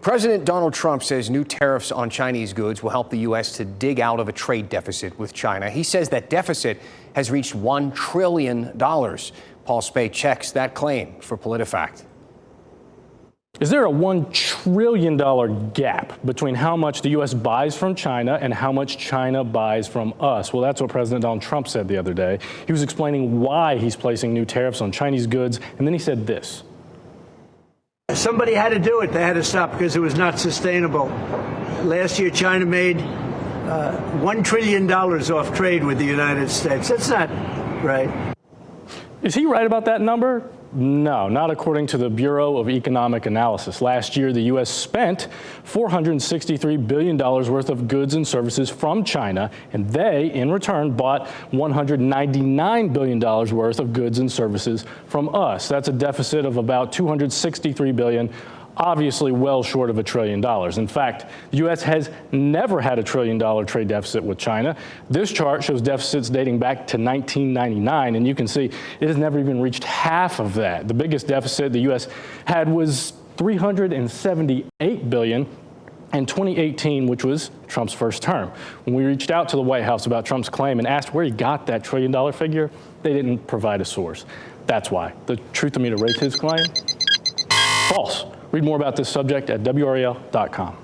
President Donald Trump says new tariffs on Chinese goods will help the U.S. to dig out of a trade deficit with China. He says that deficit has reached $1 trillion. Paul Spade checks that claim for PolitiFact. Is there a $1 trillion gap between how much the U.S. buys from China and how much China buys from us? Well, that's what President Donald Trump said the other day. He was explaining why he's placing new tariffs on Chinese goods, and then he said this. Somebody had to do it. They had to stop because it was not sustainable. Last year, China made $1 trillion off trade with the United States. That's not right. Is he right about that number? No, not according to the Bureau of Economic Analysis. Last year, the U.S. spent $463 billion worth of goods and services from China, and they, in return, bought $199 billion worth of goods and services from us. That's a deficit of about $263 billion, obviously well short of $1 trillion. In fact, the U.S. has never had $1 trillion trade deficit with China. This chart shows deficits dating back to 1999, and you can see it has never even reached half of that. The biggest deficit the U.S. had was $378 billion in 2018, which was Trump's first term. When we reached out to the White House about Trump's claim and asked where he got that $1 trillion figure, they didn't provide a source. That's why. The truth-o-meter rates his claim? False. Read more about this subject at WRAL.com.